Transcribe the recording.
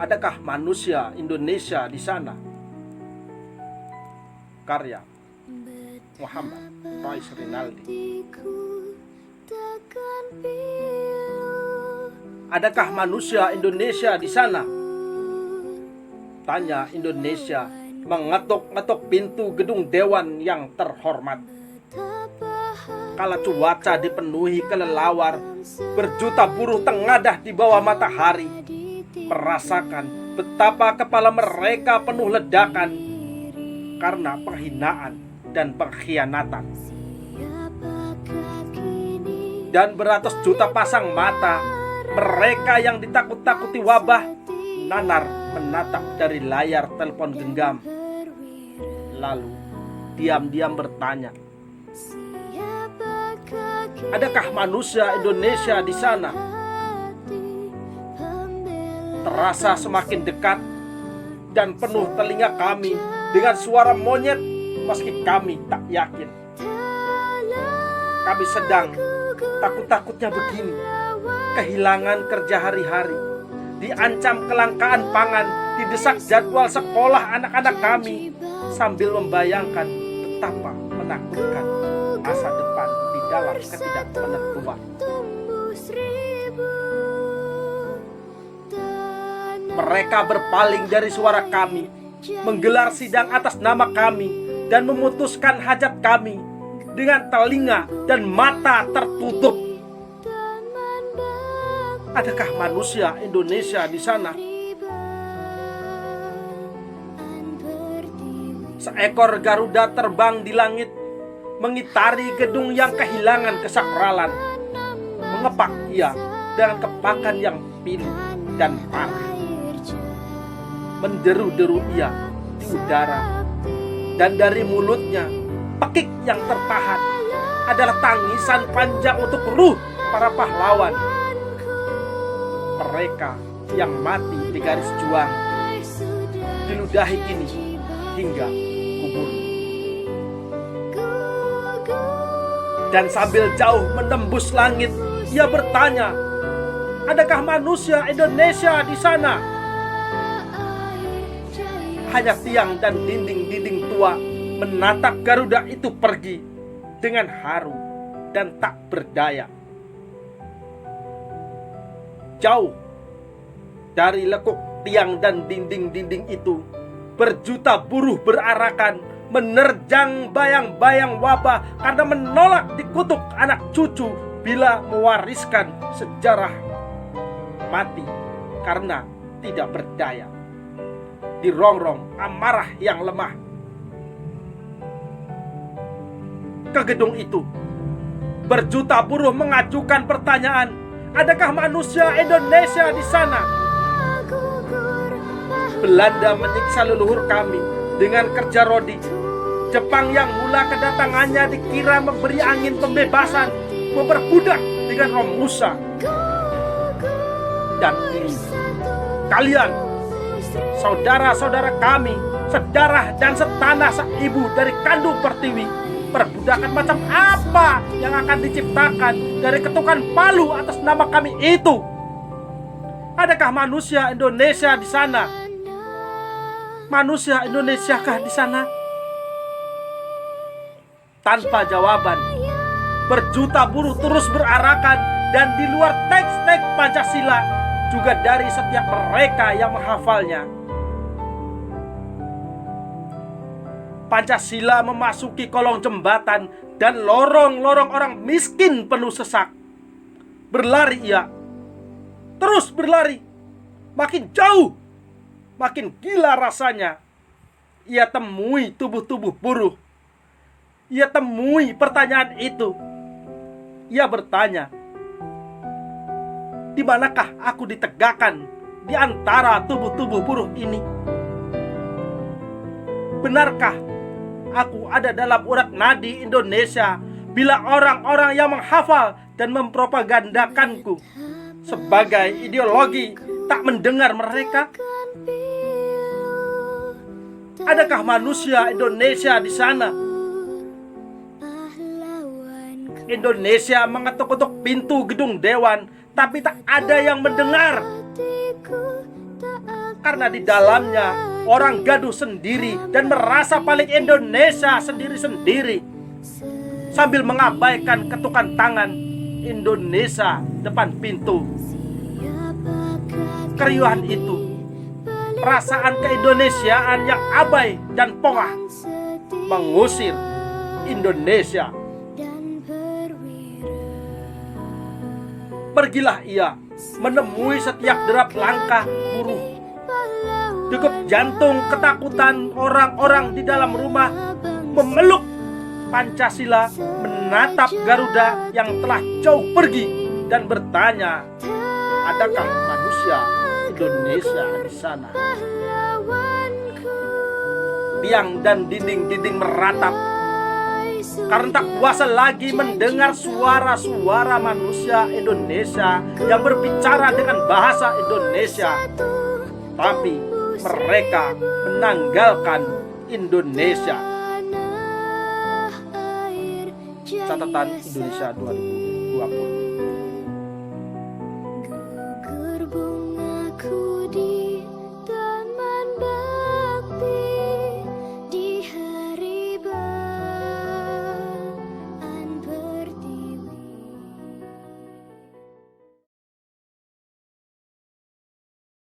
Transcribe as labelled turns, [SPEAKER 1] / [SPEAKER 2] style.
[SPEAKER 1] Adakah manusia Indonesia di sana? Karya Muhammad Roy Rinaldi. Adakah manusia Indonesia di sana? Tanya Indonesia mengetuk-ngetuk pintu gedung dewan yang terhormat. Kala cuaca dipenuhi kelelawar, berjuta buruh tengadah di bawah matahari, merasakan betapa kepala mereka penuh ledakan karena penghinaan dan pengkhianatan. Dan beratus juta pasang mata mereka yang ditakut-takuti wabah nanar menatap dari layar telepon genggam, lalu diam-diam bertanya, adakah manusia Indonesia di sana? Terasa semakin dekat dan penuh telinga kami dengan suara monyet, meski kami tak yakin. Kami sedang takut-takutnya begini, kehilangan kerja hari-hari, diancam kelangkaan pangan, didesak jadwal sekolah anak-anak kami, sambil membayangkan betapa menakutkan masa depan di dalam ketidakmenentuan. Mereka berpaling dari suara kami, menggelar sidang atas nama kami, dan memutuskan hajat kami dengan telinga dan mata tertutup. Adakah manusia Indonesia di sana? Seekor Garuda terbang di langit, mengitari gedung yang kehilangan kesakralan. Mengepak ia dengan kepakan yang pilu dan parah. Menderu-deru ia di udara, dan dari mulutnya pekik yang tertahan adalah tangisan panjang untuk ruh para pahlawan. Mereka yang mati di garis juang diludahi kini hingga kubur. Dan sambil jauh menembus langit, ia bertanya, adakah manusia Indonesia di sana? Hanya tiang dan dinding-dinding tua menatap Garuda itu pergi dengan haru dan tak berdaya. Jauh dari lekuk tiang dan dinding-dinding itu, berjuta buruh berarakan menerjang bayang-bayang wabah karena menolak dikutuk anak cucu bila mewariskan sejarah mati karena tidak berdaya. Dirongrong amarah yang lemah. Ke gedung itu, berjuta buruh mengajukan pertanyaan, adakah manusia Indonesia di sana? Belanda menyiksa leluhur kami dengan kerja rodi. Jepang yang mula kedatangannya dikira memberi angin pembebasan, memperbudak dengan Romusa. Dan ini, kalian, saudara-saudara kami, sedarah dan setanah seibu dari kandung pertiwi, perbudakan macam apa yang akan diciptakan dari ketukan palu atas nama kami itu? Adakah manusia Indonesia di sana? Manusia Indonesiakah di sana? Tanpa jawaban, berjuta buruh terus berarakan, dan di luar teks-teks Pancasila, juga dari setiap mereka yang menghafalnya. Pancasila memasuki kolong jembatan dan lorong-lorong orang miskin penuh sesak. Berlari ia, terus berlari, makin jauh, makin gila rasanya. Ia temui tubuh-tubuh buruh. Ia temui pertanyaan itu. Ia bertanya, di manakah aku ditegakkan di antara tubuh-tubuh buruh ini? Benarkah aku ada dalam urat nadi Indonesia bila orang-orang yang menghafal dan mempropagandakanku sebagai ideologi tak mendengar mereka? Adakah manusia Indonesia di sana? Indonesia mengetuk-ketuk pintu gedung dewan, tapi tak ada yang mendengar. karena di dalamnya orang gaduh sendiri dan merasa paling Indonesia sendiri-sendiri, sambil mengabaikan ketukan tangan Indonesia depan pintu. Keriuhan itu, perasaan keindonesiaan yang abai dan pongah, mengusir Indonesia. Pergilah ia menemui setiap derap langkah buruh, degup jantung ketakutan orang-orang di dalam rumah, memeluk Pancasila, menatap Garuda yang telah jauh pergi dan bertanya, adakah manusia Indonesia di sana? Tiang dan dinding-dinding meratap karena tak kuasa lagi mendengar suara-suara manusia Indonesia yang berbicara dengan bahasa Indonesia. Tapi mereka menanggalkan Indonesia. Catatan Indonesia 2020.